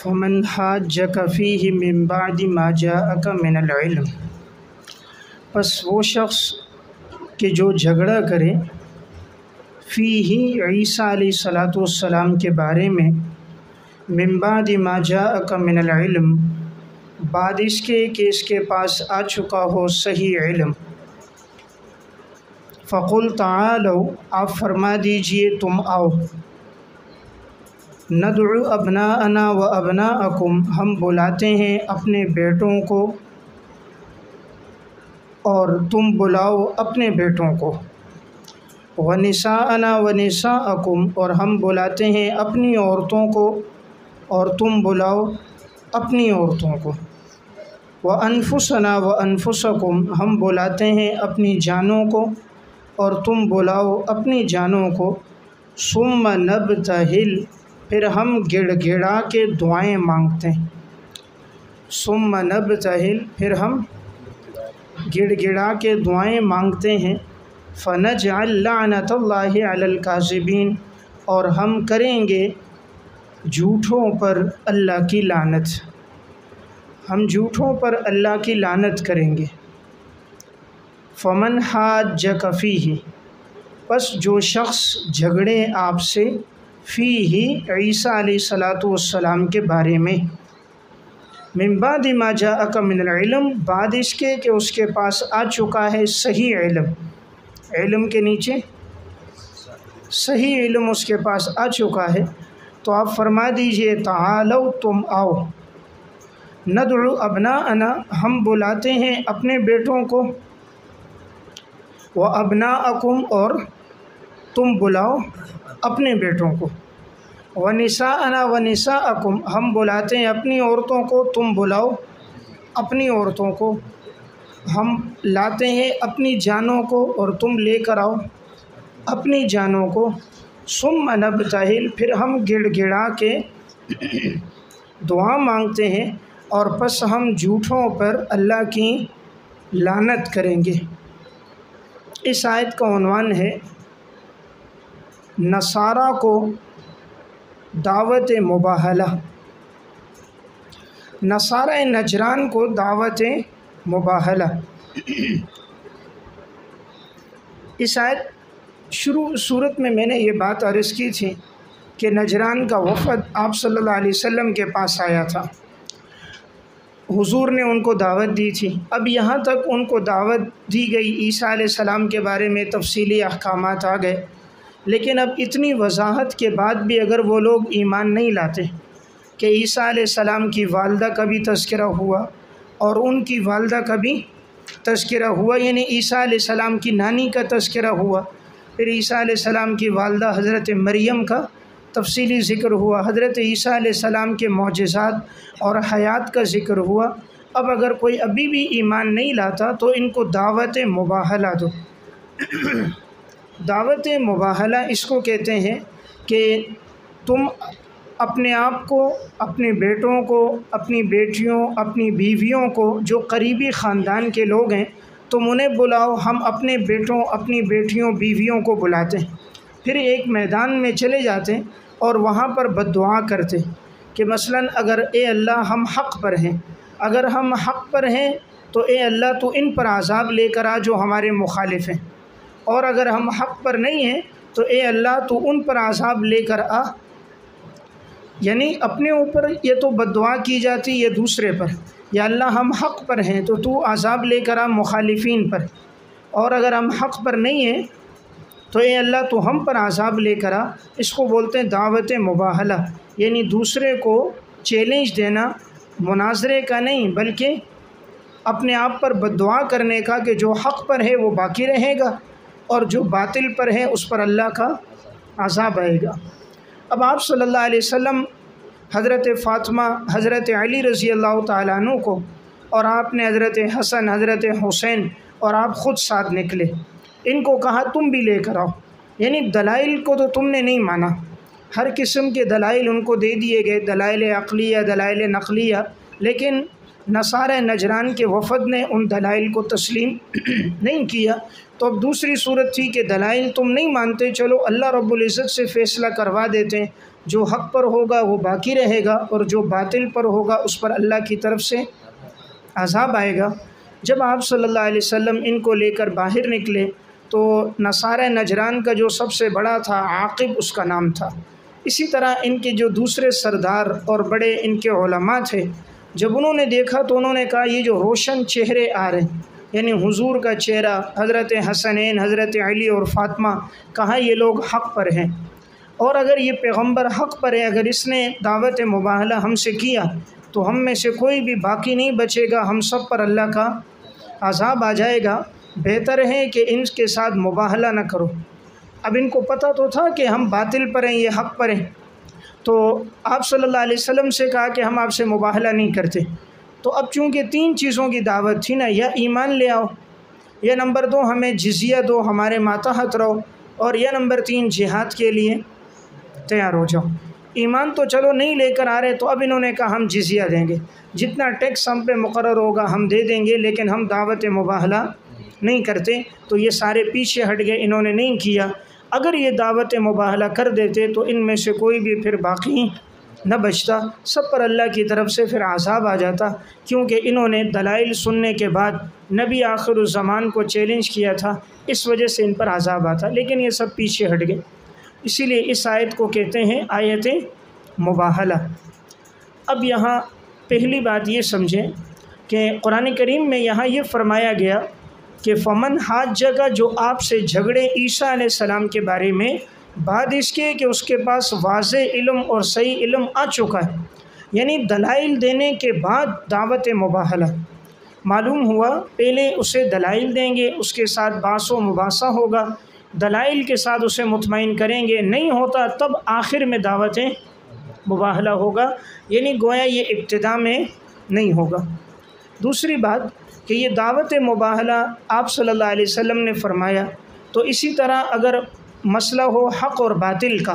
فمن حاجک فیہ من بعد ما جاءک من العلم، پس وہ شخص کہ جو جھگڑا کرے فیہ عیسیٰ علیہ السلام کے بارے میں، من بعد ما جاءک من العلم، بعد اس کے کہ اس کے پاس آ چکا ہو صحیح علم، فقل تعالوا، آپ فرما دیجئے تم آؤ، ندعو ابناءنا و ابناءکم، ہم بلاتے ہیں اپنے بیٹوں کو اور تم بلاؤ اپنے بیٹوں کو، ونساءنا و نساءکم، اور ہم بلاتے ہیں اپنی عورتوں کو اور تم بلاؤ اپنی عورتوں کو، وانفسنا و انفسکم، ہم بلاتے ہیں اپنی جانوں کو اور تم بلاؤ اپنی جانوں کو، ثم نبتہل، پھر ہم گڑ گڑا کے دعائیں مانگتے ہیں، ثم نبتہل، پھر ہم گڑ گڑا کے دعائیں مانگتے ہیں، فنجعل لعنت اللہ علی الکاذبین، اور ہم کریں گے جھوٹوں پر اللہ کی لعنت، ہم جھوٹوں پر اللہ کی لعنت کریں گے۔ فمن حاجک فیہ، پس جو شخص جھگڑے آپ سے، فیہ عیسیٰ علیہ السلام کے بارے میں، من بعد ما جاءک من العلم، بعد اس کے کہ اس کے پاس آ چکا ہے صحیح علم، علم کے نیچے صحیح علم اس کے پاس آ چکا ہے، تو آپ فرما دیجئے تعالوا، تم آؤ، ندعو ابناءنا، ہم بلاتے ہیں اپنے بیٹوں کو، و ابناءکم، اور تم بلاؤ اپنے بیٹوں کو، ونساءنا و نساءکم، ہم بلاتے ہیں اپنی عورتوں کو، تم بلاؤ اپنی عورتوں کو، ہم لاتے ہیں اپنی جانوں کو اور تم لے کر آؤ اپنی جانوں کو، ثم نبتہل، پھر ہم گڑ گڑا کے دعا مانگتے ہیں، اور پس ہم جھوٹوں پر اللہ کی لعنت کریں گے۔ اس آیت کا عنوان ہے نصارہ کو دعوت مباہلہ، نصارہ نجران کو دعوت مباہلہ۔ اس آیت شروع صورت میں نے یہ بات عرض کی تھی کہ نجران کا وفد آپ صلی اللہ علیہ وسلم کے پاس آیا تھا، حضور نے ان کو دعوت دی تھی، اب یہاں تک ان کو دعوت دی گئی، عیسیٰ علیہ السلام کے بارے میں تفصیلی احکامات آ گئے، لیکن اب اتنی وضاحت کے بعد بھی اگر وہ لوگ ایمان نہیں لاتے کہ عیسیٰ علیہ السلام کی والدہ کا بھی تذکرہ ہوا اور ان کی والدہ کا بھی تذکرہ ہوا، یعنی عیسیٰ علیہ السلام کی نانی کا تذکرہ ہوا، پھر عیسیٰ علیہ السلام کی والدہ حضرت مریم کا تفصیلی ذکر ہوا، حضرت عیسیٰ علیہ السلام کے معجزات اور حیات کا ذکر ہوا، اب اگر کوئی ابھی بھی ایمان نہیں لاتا تو ان کو دعوت مباہلہ دو۔ دعوت مباہلہ اس کو کہتے ہیں کہ تم اپنے آپ کو، اپنے بیٹوں کو، اپنی بیٹیوں، اپنی بیویوں کو، جو قریبی خاندان کے لوگ ہیں، تم انہیں بلاؤ، ہم اپنے بیٹوں، اپنی بیٹیوں، بیویوں کو بلاتے ہیں، پھر ایک میدان میں چلے جاتے ہیں اور وہاں پر بد دعا کرتے کہ مثلاً اگر اے اللہ ہم حق پر ہیں، اگر ہم حق پر ہیں تو اے اللہ تو ان پر عذاب لے کر آ جو ہمارے مخالف ہیں، اور اگر ہم حق پر نہیں ہیں تو اے اللہ تو ان پر عذاب لے کر آ، یعنی اپنے اوپر یہ تو بد دعا کی جاتی ہے دوسرے پر، یا اللہ ہم حق پر ہیں تو تو عذاب لے کر آ مخالفین پر، اور اگر ہم حق پر نہیں ہیں تو اے اللہ تو ہم پر عذاب لے کر آ۔ اس کو بولتے ہیں دعوت مباہلہ، یعنی دوسرے کو چیلنج دینا، مناظرے کا نہیں بلکہ اپنے آپ پر بد دعا کرنے کا کہ جو حق پر ہے وہ باقی رہے گا اور جو باطل پر ہے اس پر اللہ کا عذاب آئے گا۔ اب آپ صلی اللہ علیہ وسلم حضرت فاطمہ، حضرت علی رضی اللہ تعالیٰ عنہ کو، اور آپ نے حضرت حسن، حضرت حسین، اور آپ خود ساتھ نکلے، ان کو کہا تم بھی لے کر آؤ، یعنی دلائل کو تو تم نے نہیں مانا، ہر قسم کے دلائل ان کو دے دیے گئے، دلائل عقلیہ، دلائل نقلیہ، لیکن نصارہ نجران کے وفد نے ان دلائل کو تسلیم نہیں کیا، تو اب دوسری صورت تھی کہ دلائل تم نہیں مانتے، چلو اللہ رب العزت سے فیصلہ کروا دیتے ہیں، جو حق پر ہوگا وہ باقی رہے گا اور جو باطل پر ہوگا اس پر اللہ کی طرف سے عذاب آئے گا۔ جب آپ صلی اللہ علیہ وسلم ان کو لے کر باہر نکلے تو نصارہ نجران کا جو سب سے بڑا تھا عاقب اس کا نام تھا، اسی طرح ان کے جو دوسرے سردار اور بڑے ان کے علماء تھے، جب انہوں نے دیکھا تو انہوں نے کہا یہ جو روشن چہرے آ رہے ہیں، یعنی حضور کا چہرہ، حضرت حسنین، حضرت علی اور فاطمہ، کہا یہ لوگ حق پر ہیں، اور اگر یہ پیغمبر حق پر ہے، اگر اس نے دعوت مباہلہ ہم سے کیا تو ہم میں سے کوئی بھی باقی نہیں بچے گا، ہم سب پر اللہ کا عذاب آ جائے گا، بہتر ہے کہ ان کے ساتھ مباہلہ نہ کرو۔ اب ان کو پتہ تو تھا کہ ہم باطل پر ہیں، یہ حق پر ہیں، تو آپ صلی اللہ علیہ وسلم سے کہا کہ ہم آپ سے مباہلہ نہیں کرتے۔ تو اب چونکہ 3 چیزوں کی دعوت تھی نا، یا ایمان لے آؤ، یا نمبر 2 ہمیں جزیہ دو، ہمارے ماتحت رہو، اور یا نمبر 3 جہاد کے لیے تیار ہو جاؤ۔ ایمان تو چلو نہیں لے کر آ رہے، تو اب انہوں نے کہا ہم جزیہ دیں گے، جتنا ٹیکس ہم پہ مقرر ہوگا ہم دے دیں گے، لیکن ہم دعوت مباہلہ نہیں کرتے۔ تو یہ سارے پیچھے ہٹ گئے، انہوں نے نہیں کیا۔ اگر یہ دعوت مباہلہ کر دیتے تو ان میں سے کوئی بھی پھر باقی نہ بچتا، سب پر اللہ کی طرف سے پھر عذاب آ جاتا، کیونکہ انہوں نے دلائل سننے کے بعد نبی آخر الزمان کو چیلنج کیا تھا، اس وجہ سے ان پر عذاب آتا، لیکن یہ سب پیچھے ہٹ گئے۔ اسی لیے اس آیت کو کہتے ہیں آیت مباہلہ۔ اب یہاں پہلی بات یہ سمجھیں کہ قرآن کریم میں یہاں یہ فرمایا گیا کہ فمن حاجہ کا، جو آپ سے جھگڑے عیسیٰ علیہ السلام کے بارے میں بعد اس کے کہ اس کے پاس واضح علم اور صحیح علم آ چکا ہے، یعنی دلائل دینے کے بعد دعوت مباہلہ۔ معلوم ہوا پہلے اسے دلائل دیں گے، اس کے ساتھ بحث و مباحثہ ہوگا، دلائل کے ساتھ اسے مطمئن کریں گے، نہیں ہوتا تب آخر میں دعوت مباہلہ ہوگا، یعنی گویا یہ ابتدا میں نہیں ہوگا۔ دوسری بات کہ یہ دعوت مباہلہ آپ صلی اللہ علیہ وسلم نے فرمایا، تو اسی طرح اگر مسئلہ ہو حق اور باطل کا،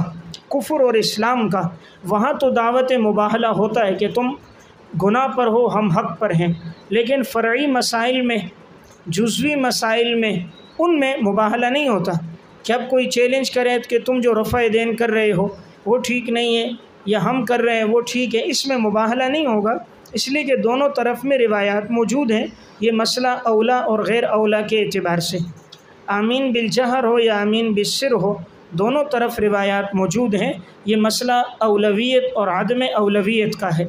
کفر اور اسلام کا، وہاں تو دعوت مباہلہ ہوتا ہے کہ تم گناہ پر ہو، ہم حق پر ہیں، لیکن فرعی مسائل میں، جزوی مسائل میں، ان میں مباہلہ نہیں ہوتا کہ اب کوئی چیلنج کرے کہ تم جو رفع دین کر رہے ہو وہ ٹھیک نہیں ہے، یا ہم کر رہے ہیں وہ ٹھیک ہے، اس میں مباہلہ نہیں ہوگا، اس لیے کہ دونوں طرف میں روایات موجود ہیں۔ یہ مسئلہ اولا اور غیر اولا کے اعتبار سے، آمین بالجہر ہو یا آمین بالسر ہو، دونوں طرف روایات موجود ہیں، یہ مسئلہ اولویت اور عدم اولویت کا ہے۔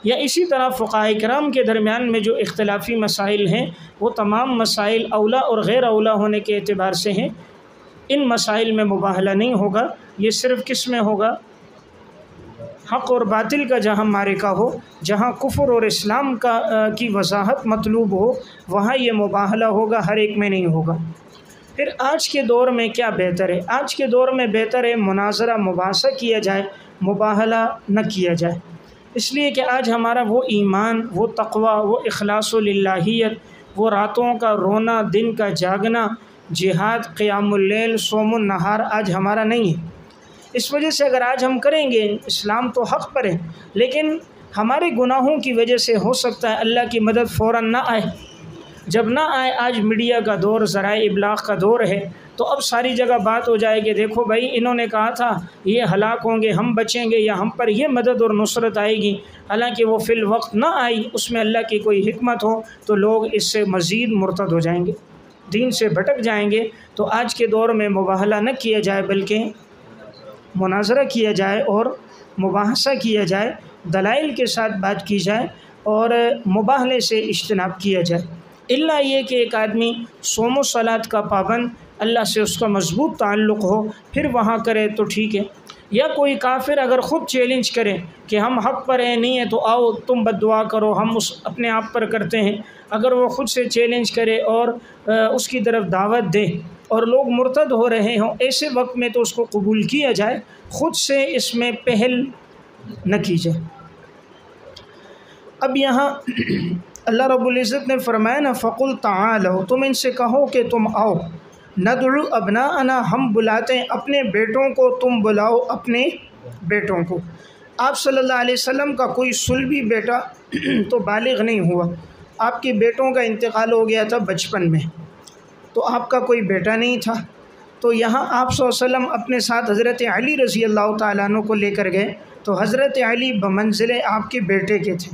یا اسی طرح فقہاء کرام کے درمیان میں جو اختلافی مسائل ہیں وہ تمام مسائل اولا اور غیر اولا ہونے کے اعتبار سے ہیں، ان مسائل میں مباہلہ نہیں ہوگا، یہ صرف کس میں ہوگا؟ حق اور باطل کا جہاں معرکہ ہو، جہاں کفر اور اسلام کی وضاحت مطلوب ہو، وہاں یہ مباہلہ ہوگا، ہر ایک میں نہیں ہوگا۔ پھر آج کے دور میں کیا بہتر ہے؟ آج کے دور میں بہتر ہے مناظرہ مباحثہ کیا جائے، مباہلہ نہ کیا جائے، اس لیے کہ آج ہمارا وہ ایمان، وہ تقوی، وہ اخلاص للہیت، وہ راتوں کا رونا، دن کا جاگنا، جہاد، قیام اللیل، صوم النہار آج ہمارا نہیں ہے۔ اس وجہ سے اگر آج ہم کریں گے، اسلام تو حق پر ہے، لیکن ہمارے گناہوں کی وجہ سے ہو سکتا ہے اللہ کی مدد فوراً نہ آئے۔ جب نہ آئے، آج میڈیا کا دور، ذرائع ابلاغ کا دور ہے، تو اب ساری جگہ بات ہو جائے کہ دیکھو بھائی انہوں نے کہا تھا یہ ہلاک ہوں گے، ہم بچیں گے، یا ہم پر یہ مدد اور نصرت آئے گی، حالانکہ وہ فی الوقت نہ آئی، اس میں اللہ کی کوئی حکمت ہو، تو لوگ اس سے مزید مرتد ہو جائیں گے، دین سے بھٹک جائیں گے۔ تو آج کے دور میں مباہلہ نہ کیا جائے، بلکہ مناظرہ کیا جائے اور مباحثہ کیا جائے، دلائل کے ساتھ بات کی جائے اور مباہلے سے اجتناب کیا جائے۔ الا یہ کہ ایک آدمی صوم و صلاۃ کا پابند، اللہ سے اس کا مضبوط تعلق ہو، پھر وہاں کرے تو ٹھیک ہے۔ یا کوئی کافر اگر خود چیلنج کرے کہ ہم حق پر ہیں، نہیں ہے تو آؤ تم بد دعا کرو، ہم اپنے آپ پر کرتے ہیں، اگر وہ خود سے چیلنج کرے اور اس کی طرف دعوت دے اور لوگ مرتد ہو رہے ہوں، ایسے وقت میں تو اس کو قبول کیا جائے، خود سے اس میں پہل نہ کی جائے۔ اب یہاں اللہ رب العزت نے فرمایا نا فَقُلْ تَعَالَوْا، تم ان سے کہو کہ تم آؤ، نَدْعُ أَبْنَاءَنَا، ہم بلاتے ہیں اپنے بیٹوں کو، تم بلاؤ اپنے بیٹوں کو، آپ صلی اللہ علیہ وسلم کا کوئی صلبی بیٹا تو بالغ نہیں ہوا، آپ کے بیٹوں کا انتقال ہو گیا تھا بچپن میں، تو آپ کا کوئی بیٹا نہیں تھا۔ تو یہاں آپ صلی اللہ علیہ وسلم اپنے ساتھ حضرت علی رضی اللہ تعالیٰ عنہ کو لے کر گئے، تو حضرت علی بمنزل آپ کے بیٹے کے تھے،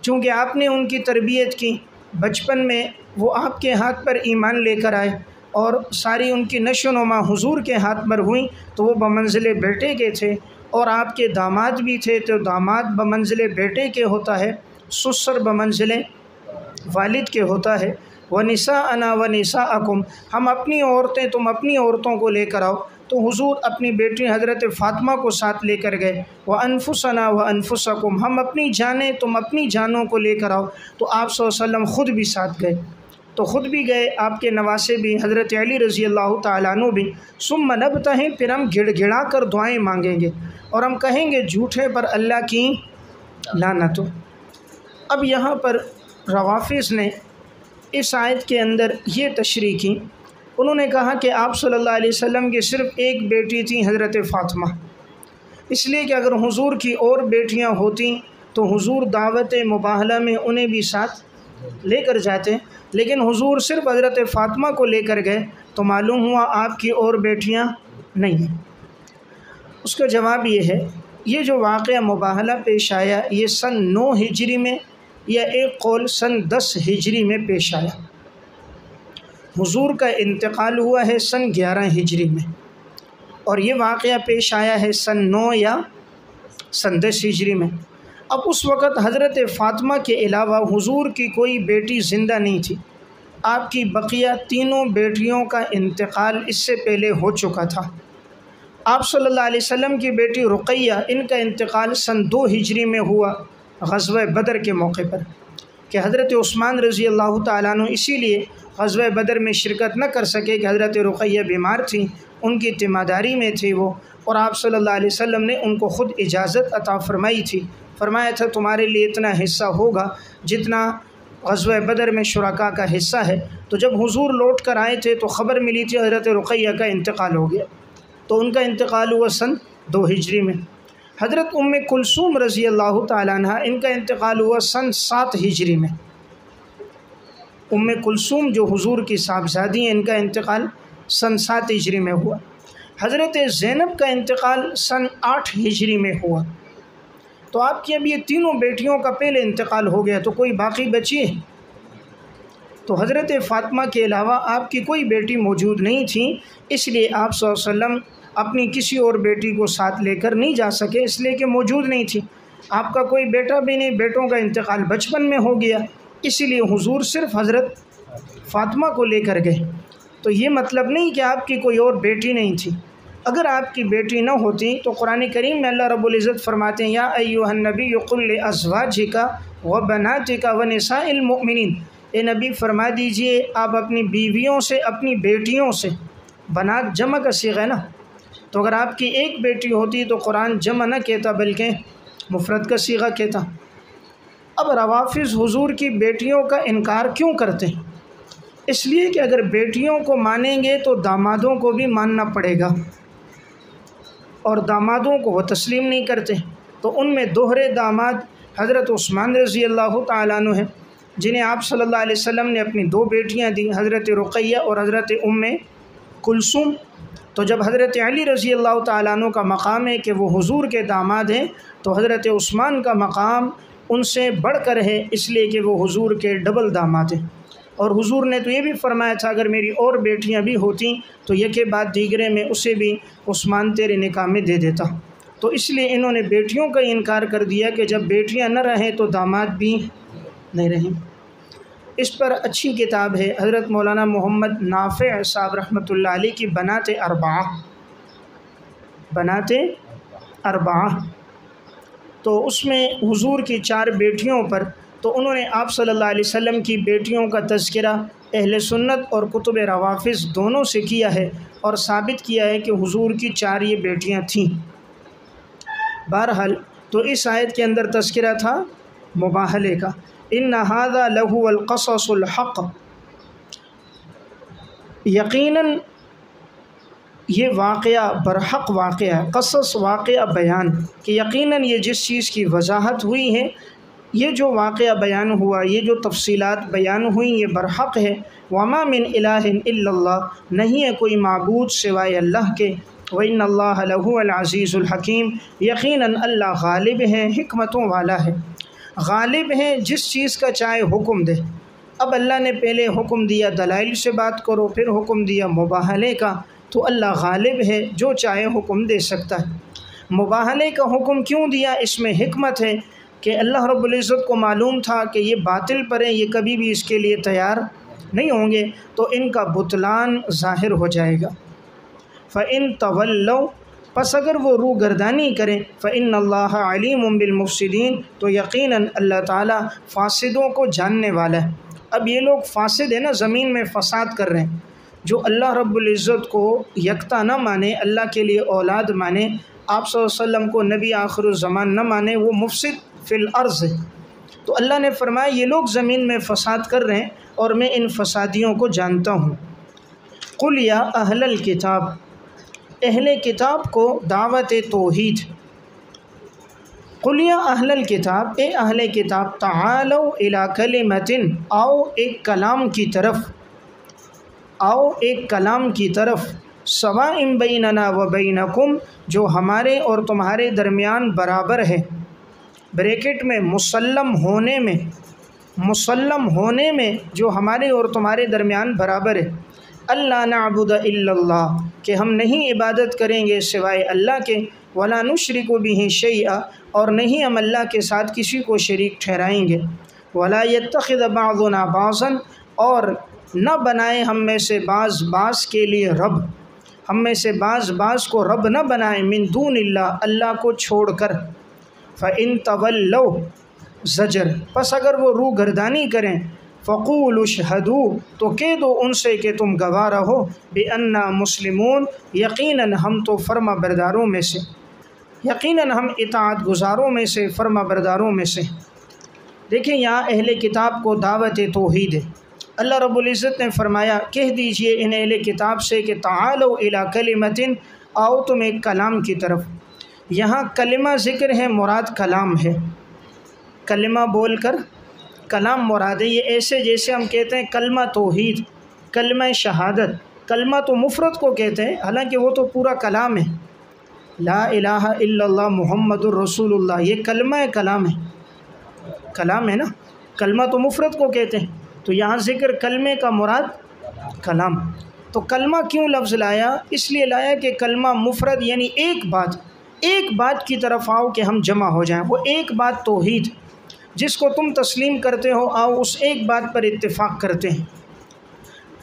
چونکہ آپ نے ان کی تربیت کی، بچپن میں وہ آپ کے ہاتھ پر ایمان لے کر آئے اور ساری ان کی نشو و نما حضور کے ہاتھ پر ہوئی، تو وہ بمنزل بیٹے کے تھے۔ اور آپ کے داماد بھی تھے، تو داماد بمنزل بیٹے کے ہوتا ہے، سسر بمنزل والد کے ہوتا ہے۔ وَنِسَاءَنَا وَنِسَاءَكُمْ، ہم اپنی عورتیں تم اپنی عورتوں کو لے کر آؤ، تو حضور اپنی بیٹی حضرت فاطمہ کو ساتھ لے کر گئے۔ وَأَنفُسَنَا وَأَنفُسَكُمْ، ہم اپنی جانیں تم اپنی جانوں کو لے کر آؤ، تو آپ صلی اللہ علیہ وسلم خود بھی ساتھ گئے، تو خود بھی گئے، آپ کے نواسے بھی حضرت علی رضی اللہ تعالیٰ عنہ بھی۔ ثم نبتہل، پھر ہم گڑ گڑا کر دعائیں مانگیں گے اور ہم کہیں گے جھوٹے پر اللہ کی لعنت ہو۔ اب یہاں پر روافض نے اس آیت کے اندر یہ تشریح کی، انہوں نے کہا کہ آپ صلی اللہ علیہ وسلم کی صرف ایک بیٹی تھی حضرت فاطمہ، اس لیے کہ اگر حضور کی اور بیٹیاں ہوتیں تو حضور دعوت مباہلہ میں انہیں بھی ساتھ لے کر جاتے، لیکن حضور صرف حضرت فاطمہ کو لے کر گئے، تو معلوم ہوا آپ کی اور بیٹیاں نہیں ہیں۔ اس کا جواب یہ ہے، یہ جو واقعہ مباہلہ پیش آیا یہ سن 9 ہجری میں یا ایک قول سن 10 ہجری میں پیش آیا۔ حضور کا انتقال ہوا ہے سن 11 ہجری میں، اور یہ واقعہ پیش آیا ہے سن 9 یا سن 10 ہجری میں۔ اب اس وقت حضرت فاطمہ کے علاوہ حضور کی کوئی بیٹی زندہ نہیں تھی، آپ کی بقیہ تینوں بیٹیوں کا انتقال اس سے پہلے ہو چکا تھا۔ آپ صلی اللہ علیہ وسلم کی بیٹی رقیہ، ان کا انتقال سن 2 ہجری میں ہوا غزوہ بدر کے موقع پر، کہ حضرت عثمان رضی اللہ تعالیٰ عنہ اسی لیے غزوہ بدر میں شرکت نہ کر سکے کہ حضرت رقیہ بیمار تھیں، ان کی تیمارداری میں تھی وہ، اور آپ صلی اللہ علیہ وسلم نے ان کو خود اجازت عطا فرمائی تھی، فرمایا تھا تمہارے لیے اتنا حصہ ہوگا جتنا غزوہ بدر میں شرکاء کا حصہ ہے۔ تو جب حضور لوٹ کر آئے تھے تو خبر ملی تھی حضرت رقیہ کا انتقال ہو گیا، تو ان کا انتقال ہوا سن 2 ہجری میں۔ حضرت ام کلثوم رضی اللہ تعالیٰ عنہ، ان کا انتقال ہوا سن 7 ہجری میں۔ ام کلثوم جو حضور کی صاحبزادی ہیں، ان کا انتقال سن 7 ہجری میں ہوا۔ حضرت زینب کا انتقال سن 8 ہجری میں ہوا۔ تو آپ کی اب یہ تینوں بیٹیوں کا پہلے انتقال ہو گیا، تو کوئی باقی بچی ہے؟ تو حضرت فاطمہ کے علاوہ آپ کی کوئی بیٹی موجود نہیں تھی، اس لیے آپ صلی اللہ علیہ وسلم اپنی کسی اور بیٹی کو ساتھ لے کر نہیں جا سکے، اس لیے کہ موجود نہیں تھی۔ آپ کا کوئی بیٹا بھی نہیں، بیٹوں کا انتقال بچپن میں ہو گیا، اسی لیے حضور صرف حضرت فاطمہ کو لے کر گئے۔ تو یہ مطلب نہیں کہ آپ کی کوئی اور بیٹی نہیں تھی۔ اگر آپ کی بیٹی نہ ہوتی تو قرآن کریم میں اللہ رب العزت فرماتے ہیں یا ایھا النبی قل لازواجک وبناتک ونساء المؤمنین، اے نبی فرما دیجئے آپ اپنی بیویوں سے، اپنی بیٹیوں سے، بنات جمع کا صیغہ ہے نا، تو اگر آپ کی ایک بیٹی ہوتی تو قرآن جمع نہ کہتا بلکہ مفرد کا صیغہ کہتا۔ اب روافض حضور کی بیٹیوں کا انکار کیوں کرتے ہیں؟ اس لیے کہ اگر بیٹیوں کو مانیں گے تو دامادوں کو بھی ماننا پڑے گا، اور دامادوں کو وہ تسلیم نہیں کرتے، تو ان میں دوہرے داماد حضرت عثمان رضی اللہ تعالیٰ عنہ ہیں، جنہیں آپ صلی اللہ علیہ وسلم نے اپنی 2 بیٹیاں دیں، حضرت رقیہ اور حضرت ام کلثوم۔ تو جب حضرت علی رضی اللہ تعالیٰ عنہ کا مقام ہے کہ وہ حضور کے داماد ہیں، تو حضرت عثمان کا مقام ان سے بڑھ کر ہے، اس لیے کہ وہ حضور کے ڈبل داماد ہیں۔ اور حضور نے تو یہ بھی فرمایا تھا اگر میری اور بیٹیاں بھی ہوتیں تو یکے بعد دیگرے میں اسے بھی عثمان تیرے نکاح میں دے دیتا۔ تو اس لیے انہوں نے بیٹیوں کا انکار کر دیا کہ جب بیٹیاں نہ رہیں تو داماد بھی نہیں رہیں۔ اس پر اچھی کتاب ہے حضرت مولانا محمد نافع صاحب رحمۃ اللہ علیہ کی بنات اربعہ، تو اس میں حضور کی 4 بیٹیوں پر، تو انہوں نے آپ صلی اللہ علیہ وسلم کی بیٹیوں کا تذکرہ اہل سنت اور کتب روافض دونوں سے کیا ہے، اور ثابت کیا ہے کہ حضور کی 4 یہ بیٹیاں تھیں۔ بہرحال تو اس آیت کے اندر تذکرہ تھا مباہلے کا، ان ھذا لہو القصص الحق، یقیناً یہ واقعہ برحق واقعہ ہے، قصص واقعہ بیان کہ یقیناً یہ جس چیز کی وضاحت ہوئی ہے، یہ جو واقعہ بیان ہوا، یہ جو تفصیلات بیان ہوئیں، یہ برحق ہے۔ وما من الہ الا اللہ، نہیں ہے کوئی معبود سوائے اللہ کے۔ وإن اللہ لہو العزیز الحکیم، یقیناً اللہ غالب ہے، حکمتوں والا ہے۔ غالب ہے، جس چیز کا چاہے حکم دے۔ اب اللہ نے پہلے حکم دیا دلائل سے بات کرو، پھر حکم دیا مباہلے کا، تو اللہ غالب ہے، جو چاہے حکم دے سکتا ہے۔ مباہلے کا حکم کیوں دیا؟ اس میں حکمت ہے کہ اللہ رب العزت کو معلوم تھا کہ یہ باطل پر ہیں، یہ کبھی بھی اس کے لیے تیار نہیں ہوں گے، تو ان کا بطلان ظاہر ہو جائے گا۔ فَإِن تَوَلَّوْا، پس اگر وہ رو گردانی کریں، فَإِنَّ اللَّهَ عَلِيمٌ بِالْمُفْسِدِينَ، تو یقیناً اللہ تعالیٰ فاسدوں کو جاننے والا ہے۔ اب یہ لوگ فاسد ہیں نا، زمین میں فساد کر رہے ہیں، جو اللہ رب العزت کو یکتا نہ مانے، اللہ کے لیے اولاد مانے، آپ صلی اللہ علیہ وسلم کو نبی آخر الزمان نہ مانے، وہ مفسد فی الارض ہے۔ تو اللہ نے فرمایا یہ لوگ زمین میں فساد کر رہے ہیں اور میں ان فسادیوں کو جانتا ہوں۔ قل یا اہل الکتاب، اہل کتاب کو دعوت توحید۔ قل یا اہل الکتاب، اے اہل کتاب، تعالوا الی کلمۃ، آؤ ایک کلام کی طرف، آؤ ایک کلام کی طرف، سواء بیننا و بینکم، جو ہمارے اور تمہارے درمیان برابر ہے، بریکٹ میں مسلم ہونے میں، مسلم ہونے میں جو ہمارے اور تمہارے درمیان برابر ہے۔ اللہ نعبد الا اللہ، کہ ہم نہیں عبادت کریں گے سوائے اللہ کے، ولا نشرک بہ شیئا، اور نہیں ہم اللہ کے ساتھ کسی کو شریک ٹھہرائیں گے، ولا یتخذ بعضنا بعضا، اور نہ بنائے ہم میں سے بعض بعض کے لیے رب، ہم میں سے بعض بعض کو رب نہ بنائے، من دون اللہ، اللہ کو چھوڑ کر۔ فَإِن تَوَلَّوْا، زجر، پس اگر وہ رو گردانی کریں، فَقُولُوا اشْهَدُوا، تو کہہ دو ان سے کہ تم گواہ رہو، بِأَنَّا مُسْلِمُونَ، یقیناً ہم تو فرما برداروں میں سے، یقیناً ہم اطاعت گزاروں میں سے، فرما برداروں میں سے۔ دیکھیں یہاں اہل کتاب کو دعوت توحید ہے۔ اللہ رب العزت نے فرمایا کہہ دیجئے ان اہل کتاب سے کہ تعالوا الی کلمۃ، آؤ تم ایک کلام کی طرف۔ یہاں کلمہ ذکر ہے، مراد کلام ہے، کلمہ بول کر کلام مراد ہے۔ یہ ایسے جیسے ہم کہتے ہیں کلمہ توحید، کلمہ شہادت، کلمہ تو مفرد کو کہتے ہیں، حالانکہ وہ تو پورا کلام ہے۔ لا الہ الا اللہ محمد الرسول اللہ، یہ کلمہ کلام ہے، کلام ہے نا، کلمہ تو مفرد کو کہتے ہیں، تو یہاں ذکر کلمے کا مراد کلام۔ تو کلمہ کیوں لفظ لایا؟ اس لیے لایا کہ کلمہ مفرد یعنی ایک بات کی طرف آؤ کہ ہم جمع ہو جائیں، وہ ایک بات توحید، جس کو تم تسلیم کرتے ہو، آؤ اس ایک بات پر اتفاق کرتے ہیں،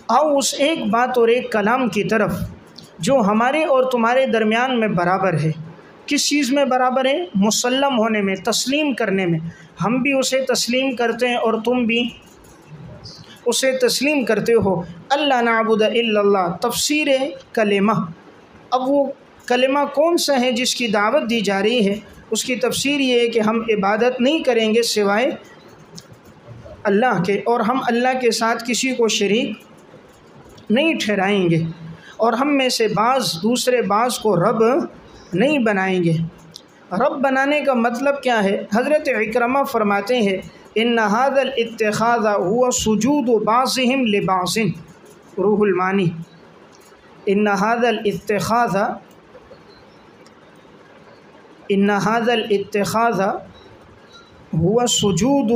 آؤ اس ایک بات اور ایک کلام کی طرف جو ہمارے اور تمہارے درمیان میں برابر ہے۔ کس چیز میں برابر ہے؟ مسلم ہونے میں، تسلیم کرنے میں۔ ہم بھی اسے تسلیم کرتے ہیں اور تم بھی اسے تسلیم کرتے ہو۔ اللہ نعبد الا اللہ، تفسیر کلمہ۔ اب وہ کلمہ کون سا ہے جس کی دعوت دی جا رہی ہے؟ اس کی تفسیر یہ ہے کہ ہم عبادت نہیں کریں گے سوائے اللہ کے، اور ہم اللہ کے ساتھ کسی کو شریک نہیں ٹھہرائیں گے، اور ہم میں سے بعض دوسرے بعض کو رب نہیں بنائیں گے۔ رب بنانے کا مطلب کیا ہے؟ حضرت عکرمہ فرماتے ہیں ان ھذا الاتخاذ هو سجود بعضهم لبعض، روح المعانی، ان ھذا الاتخاذ هو سجود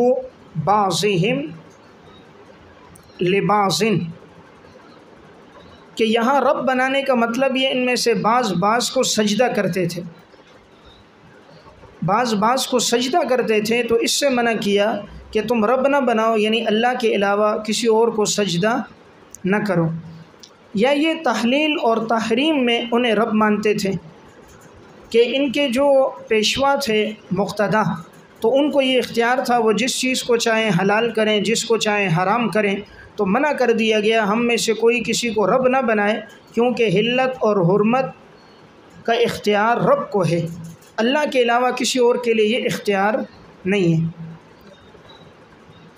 بعضهم لبعض، کہ یہاں رب بنانے کا مطلب یہ ان میں سے بعض بعض کو سجدہ کرتے تھے، بعض بعض کو سجدہ کرتے تھے، تو اس سے منع کیا کہ تم رب نہ بناؤ، یعنی اللہ کے علاوہ کسی اور کو سجدہ نہ کرو۔ یا یہ تحلیل اور تحریم میں انہیں رب مانتے تھے کہ ان کے جو پیشوا تھے مقتدی، تو ان کو یہ اختیار تھا، وہ جس چیز کو چاہیں حلال کریں، جس کو چاہیں حرام کریں، تو منع کر دیا گیا ہم میں سے کوئی کسی کو رب نہ بنائے، کیونکہ حلت اور حرمت کا اختیار رب کو ہے، اللہ کے علاوہ کسی اور کے لیے یہ اختیار نہیں ہے۔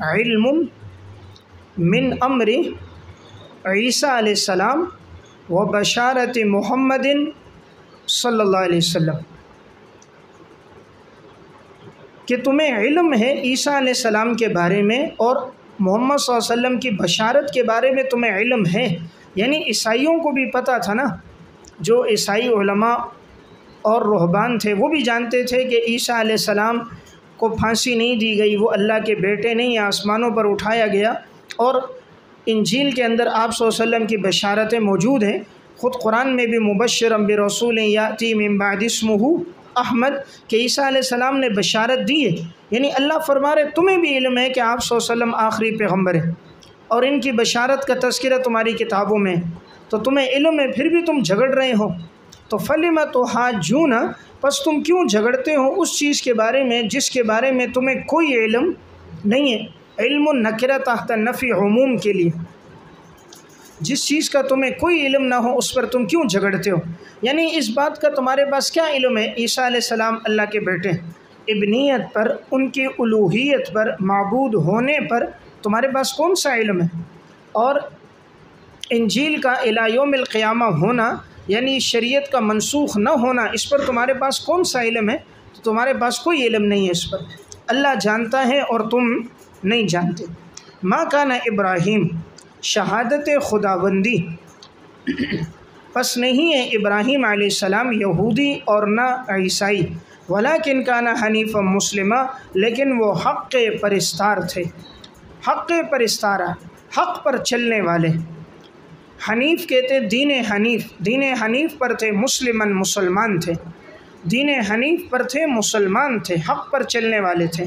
علم من امر عیسیٰ علیہ السلام و بشارت محمد صلی اللہ علیہ وسلم، کہ تمہیں علم ہے عیسیٰ علیہ السلام کے بارے میں اور محمد صلی اللہ علیہ وسلم کی بشارت کے بارے میں تمہیں علم ہے۔ یعنی عیسائیوں کو بھی پتہ تھا نا، جو عیسائی علماء اور رہبان تھے وہ بھی جانتے تھے کہ عیسیٰ علیہ السلام کو پھانسی نہیں دی گئی، وہ اللہ کے بیٹے نہیں، آسمانوں پر اٹھایا گیا، اور انجیل کے اندر آپ صلی اللہ علیہ وسلم کی بشارتیں موجود ہیں۔ خود قرآن میں بھی مبشرا برسول یاتی من بعد اسمہ احمد، کہ عیسیٰ علیہ السلام نے بشارت دی ہے۔ یعنی اللہ فرما رہے تمہیں بھی علم ہے کہ آپ صلی اللہ علیہ وسلم آخری پیغمبر ہیں، اور ان کی بشارت کا تذکرہ تمہاری کتابوں میں، تو تمہیں علم ہے پھر بھی تم جھگڑ رہے ہو۔ تو فَلِمَ تُحَاجُّونَ، پس تم کیوں جھگڑتے ہو اس چیز کے بارے میں جس کے بارے میں تمہیں کوئی علم نہیں ہے۔ علم النکرہ تحت نفی عموم کے لیے، جس چیز کا تمہیں کوئی علم نہ ہو اس پر تم کیوں جھگڑتے ہو؟ یعنی اس بات کا تمہارے پاس کیا علم ہے عیسیٰ علیہ السلام اللہ کے بیٹے ہیں؟ ابنیت پر، ان کی الوہیت پر، معبود ہونے پر تمہارے پاس کون سا علم ہے؟ اور انجیل کا الی یوم القیامہ ہونا، یعنی شریعت کا منسوخ نہ ہونا، اس پر تمہارے پاس کون سا علم ہے؟ تو تمہارے پاس کوئی علم نہیں ہے اس پر، اللہ جانتا ہے اور تم نہیں جانتے۔ ما کان ابراہیم، شہادت خداوندی، پس نہیں ہے ابراہیم علیہ السلام یہودی اور نہ عیسائی، ولیکن کان حنیفا مسلمہ، لیکن وہ حق پرستار تھے، حق پرستارہ، حق پر چلنے والے۔ حنیف کہتے دین حنیف، دین حنیف پر تھے، مسلمن مسلمان تھے، دین حنیف پر تھے، مسلمان تھے، حق پر چلنے والے تھے۔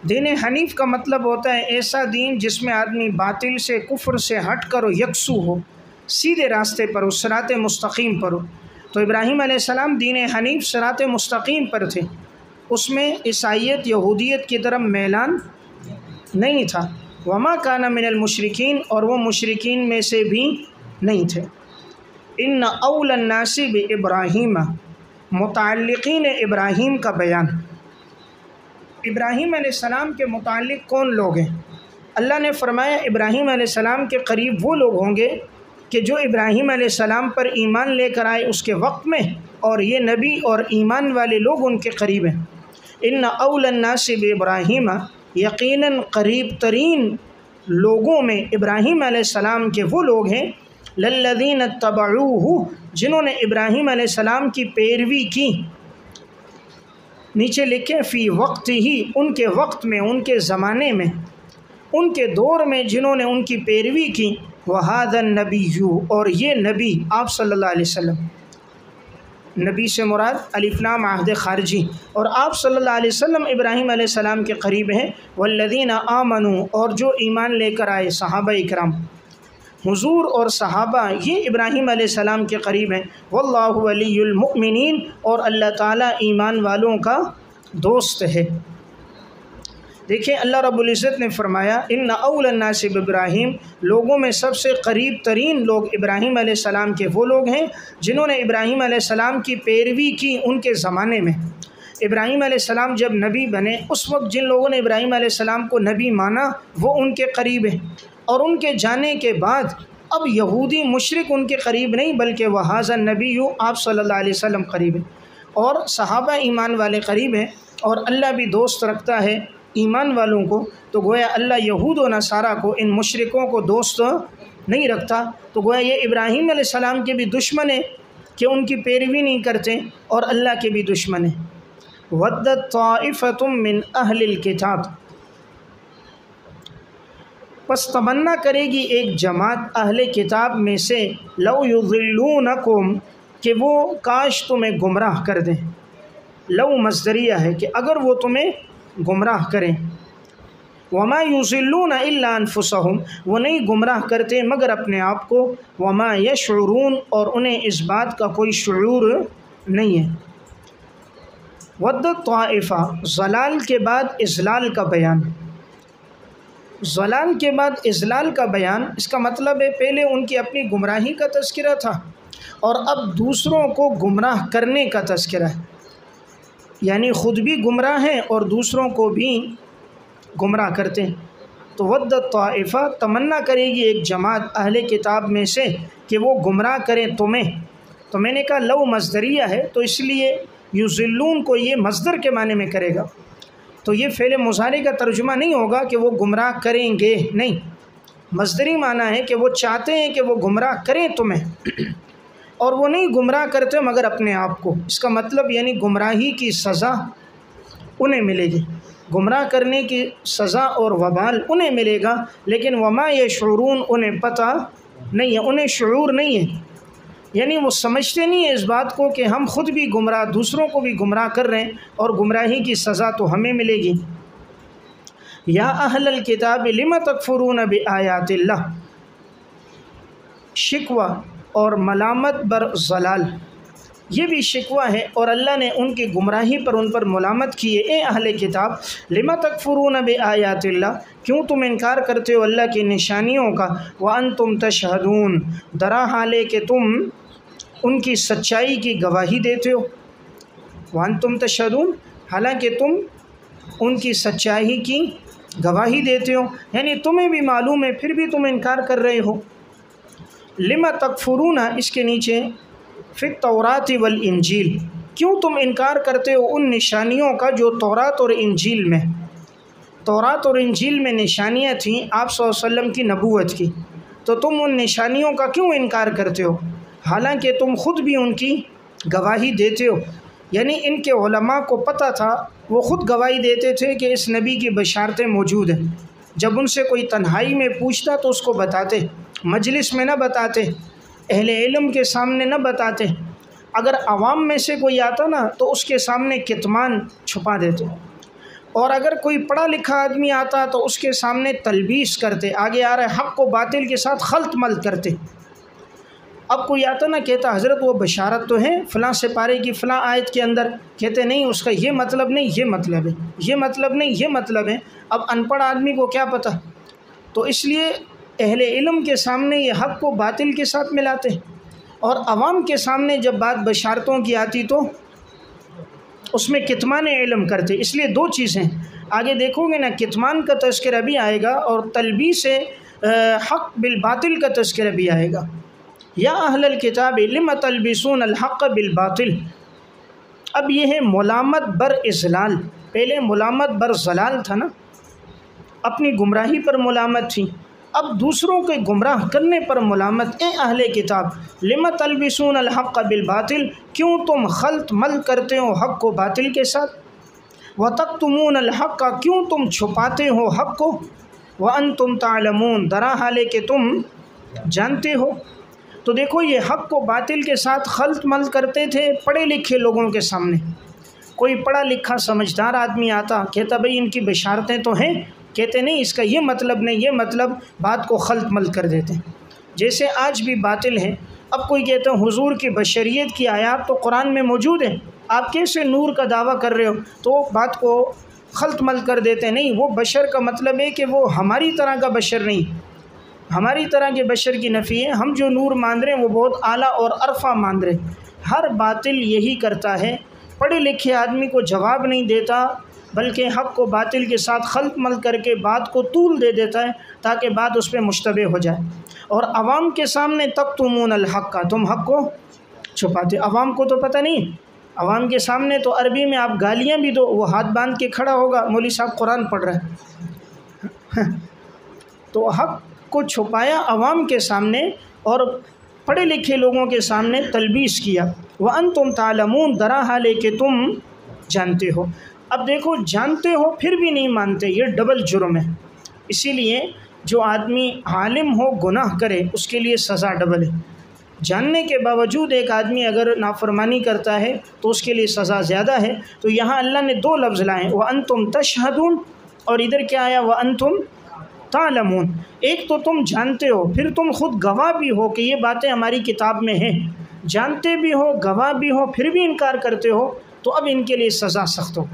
دین حنیف کا مطلب ہوتا ہے ایسا دین جس میں آدمی باطل سے، کفر سے ہٹ کر یکسو ہو، سیدھے راستے پر ہو، صراط مستقیم پر ہو۔ تو ابراہیم علیہ السلام دین حنیف صراط مستقیم پر تھے، اس میں عیسائیت، یہودیت کی طرف میلان نہیں تھا۔ وما کان من المشرکین، اور وہ مشرکین میں سے بھی نہیں تھے۔ ان اول الناس بابراہیم، متعلقین ابراہیم کا بیان۔ ابراہیم علیہ السلام کے متعلق کون لوگ ہیں؟ اللہ نے فرمایا ابراہیم علیہ السلام کے قریب وہ لوگ ہوں گے کہ جو ابراہیم علیہ السلام پر ایمان لے کر آئے اس کے وقت میں، اور یہ نبی اور ایمان والے لوگ ان کے قریب ہیں۔ ان اول الناس بابراہیم، یقیناً قریب ترین لوگوں میں ابراہیم علیہ السلام کے وہ لوگ ہیں، للذین اتبعوہ، جنہوں نے ابراہیم علیہ السلام کی پیروی کی۔ نیچے لکھیں فی وقت ہی، ان کے وقت میں، ان کے زمانے میں، ان کے دور میں جنہوں نے ان کی پیروی کی۔ وہذا النبی، اور یہ نبی آپ صلی اللہ علیہ وسلم، نبی سے مراد الف لام عہد خارجی، اور آپ صلی اللہ علیہ وسلم ابراہیم علیہ السلام کے قریب ہیں۔ والذین آمنوا، اور جو ایمان لے کر آئے، صحابہ اکرام، حضور اور صحابہ، یہ ابراہیم علیہ السلام کے قریب ہیں۔ واللہ ولی المؤمنین، اور اللہ تعالیٰ ایمان والوں کا دوست ہے۔ دیکھیں اللہ رب العزت نے فرمایا ان اول الناس بابراہیم، لوگوں میں سب سے قریب ترین لوگ ابراہیم علیہ السلام کے وہ لوگ ہیں جنہوں نے ابراہیم علیہ السلام کی پیروی کی ان کے زمانے میں۔ ابراہیم علیہ السلام جب نبی بنے اس وقت جن لوگوں نے ابراہیم علیہ السلام کو نبی مانا وہ ان کے قریب ہیں، اور ان کے جانے کے بعد اب یہودی مشرک ان کے قریب نہیں، بلکہ وہذا النبی، آپ صلی اللہ علیہ وسلم قریب ہیں، اور صحابہ ایمان والے قریب ہیں، اور اللہ بھی دوست رکھتا ہے ایمان والوں کو۔ تو گویا اللہ یہود و نصارہ کو، ان مشرکوں کو دوست نہیں رکھتا، تو گویا یہ ابراہیم علیہ السلام کے بھی دشمن ہیں کہ ان کی پیروی نہیں کرتے، اور اللہ کے بھی دشمن ہیں۔ وَدَّتْ طَائِفَةٌ مِّنْ أَهْلِ الْكِتَابِ، پس تمنا کرے گی ایک جماعت اہل کتاب میں سے، لَوْ يُضِلُّونَكُمْ، کہ وہ کاش تمہیں گمراہ کر دیں۔ لو مصدریہ ہے کہ اگر وہ تمہیں گمراہ کریں۔ وما یضلون الا انفسهم، وہ نہیں گمراہ کرتے مگر اپنے آپ کو۔ وما یشعرون، اور انہیں اس بات کا کوئی شعور نہیں ہے۔ ودت طائفہ، ضلال کے بعد اضلال کا بیان۔ ضلال کے بعد اضلال کا بیان، اس کا مطلب ہے پہلے ان کی اپنی گمراہی کا تذکرہ تھا اور اب دوسروں کو گمراہ کرنے کا تذکرہ ہے، یعنی خود بھی گمراہ ہیں اور دوسروں کو بھی گمراہ کرتے ہیں۔ تو ود طائفہ تمنا کرے گی ایک جماعت اہل کتاب میں سے کہ وہ گمراہ کریں تمہیں. تو میں نے کہا لو مصدریہ ہے تو اس لیے یضلون کو یہ مصدر کے معنی میں کرے گا، تو یہ فعل مضارع کا ترجمہ نہیں ہوگا کہ وہ گمراہ کریں گے، نہیں، مصدری معنی ہے کہ وہ چاہتے ہیں کہ وہ گمراہ کریں تمہیں، اور وہ نہیں گمراہ کرتے مگر اپنے آپ کو. اس کا مطلب یعنی گمراہی کی سزا انہیں ملے گی، گمراہ کرنے کی سزا اور وبال انہیں ملے گا، لیکن وما یشعرون انہیں پتہ نہیں ہے، انہیں شعور نہیں ہے، یعنی وہ سمجھتے نہیں ہیں اس بات کو کہ ہم خود بھی گمراہ، دوسروں کو بھی گمراہ کر رہے ہیں اور گمراہی کی سزا تو ہمیں ملے گی. یا اہل الکتاب لم تکفرون بآیات اللہ، شکوہ اور ملامت بر ضلال، یہ بھی شکوہ ہے، اور اللہ نے ان کی گمراہی پر ان پر ملامت کی ہے. اے اہل کتاب لم تکفرون بآیات اللہ، کیوں تم انکار کرتے ہو اللہ کی نشانیوں کا، وانتم تشہدون، درا حال ہے کہ تم ان کی سچائی کی گواہی دیتے ہو. وانتم تشہدون، حالانکہ تم ان کی سچائی کی گواہی دیتے ہو، یعنی تمہیں بھی معلوم ہے پھر بھی تم انکار کر رہے ہو. لما تکفرون، اس کے نیچے فی التوراۃ والانجیل، کیوں تم انکار کرتے ہو ان نشانیوں کا جو تورات اور انجیل میں، تورات اور انجیل میں نشانیاں تھیں آپ صلی اللہ علیہ وسلم کی نبوت کی، تو تم ان نشانیوں کا کیوں انکار کرتے ہو حالانکہ تم خود بھی ان کی گواہی دیتے ہو. یعنی ان کے علماء کو پتہ تھا، وہ خود گواہی دیتے تھے کہ اس نبی کی بشارتیں موجود ہیں. جب ان سے کوئی تنہائی میں پوچھتا تو اس کو بتاتے، مجلس میں نہ بتاتے، اہل علم کے سامنے نہ بتاتے. اگر عوام میں سے کوئی آتا نا تو اس کے سامنے کتمان چھپا دیتے، اور اگر کوئی پڑھا لکھا آدمی آتا تو اس کے سامنے تلبیس کرتے، آگے آ رہے حق و باطل کے ساتھ خلط ملط کرتے. اب کوئی آتا نا کہتا حضرت وہ بشارت تو ہے فلاں سپارے کی فلاں آیت کے اندر، کہتے نہیں اس کا یہ مطلب نہیں، یہ مطلب ہے، یہ مطلب نہیں، یہ مطلب ہے. اب ان پڑھ آدمی کو کیا پتہ، تو اس لیے اہل علم کے سامنے یہ حق کو باطل کے ساتھ ملاتے، اور عوام کے سامنے جب بات بشارتوں کی آتی تو اس میں کتمان علم کرتے. اس لیے دو چیزیں آگے دیکھو گے نا، کتمان کا تذکرہ بھی آئے گا اور تلبیس حق بالباطل کا تذکرہ بھی آئے گا. یا اہل الکتاب لم تلبسون الحق بالباطل، اب یہ ہے ملامت بر اضلال، پہلے ملامت بر ضلال تھا نا، اپنی گمراہی پر ملامت تھی، اب دوسروں کے گمراہ کرنے پر ملامت. اے اہل کتاب لم تلبسون الحق بالباطل، کیوں تم خلط مل کرتے ہو حق کو باطل کے ساتھ، وتکتمون الحق، کیوں تم چھپاتے ہو حق کو، وانتم تعلمون، درا حال ہے کہ تم جانتے ہو. تو دیکھو یہ حق کو باطل کے ساتھ خلط مل کرتے تھے پڑھے لکھے لوگوں کے سامنے. کوئی پڑھا لکھا سمجھدار آدمی آتا کہتا بھئی ان کی بشارتیں تو ہیں، کہتے نہیں اس کا یہ مطلب نہیں، یہ مطلب، بات کو خلط مل کر دیتے. جیسے آج بھی باطل ہے. اب کوئی کہتا ہے حضور کی بشریت کی آیات تو قرآن میں موجود ہیں، آپ کیسے نور کا دعویٰ کر رہے ہو، تو بات کو خلط مل کر دیتے. نہیں، وہ بشر کا مطلب ہے کہ وہ ہماری طرح کا بشر نہیں، ہماری طرح کے بشر کی نفی ہے. ہم جو نور مان رہے ہیں وہ بہت اعلیٰ اور عرفہ مان رہے ہیں. ہر باطل یہی کرتا ہے، پڑھے لکھے آدمی کو جواب نہیں دیتا بلکہ حق کو باطل کے ساتھ خلط مل کر کے بات کو طول دے دیتا ہے تاکہ بات اس پہ مشتبہ ہو جائے. اور عوام کے سامنے تکتمون الحق، تم حق کو چھپاتے. عوام کو تو پتہ نہیں، عوام کے سامنے تو عربی میں آپ گالیاں بھی دو وہ ہاتھ باندھ کے کھڑا ہوگا، مولوی صاحب قرآن پڑھ رہا ہے. تو حق کو چھپایا عوام کے سامنے اور پڑھے لکھے لوگوں کے سامنے تلبیس کیا. وانتم تعلمون، درا حال ہے کہ تم جانتے ہو. اب دیکھو جانتے ہو پھر بھی نہیں مانتے، یہ ڈبل جرم ہے. اسی لیے جو آدمی عالم ہو گناہ کرے اس کے لیے سزا ڈبل ہے. جاننے کے باوجود ایک آدمی اگر نافرمانی کرتا ہے تو اس کے لیے سزا زیادہ ہے. تو یہاں اللہ نے دو لفظ لائے، وانتم تشہدون، اور ادھر کیا آیا، وانتم تعلمون. ایک تو تم جانتے ہو، پھر تم خود گواہ بھی ہو کہ یہ باتیں ہماری کتاب میں ہیں. جانتے بھی ہو، گواہ بھی ہو، پھر بھی انکار کرتے ہو، تو اب ان کے لیے سزا سخت ہو.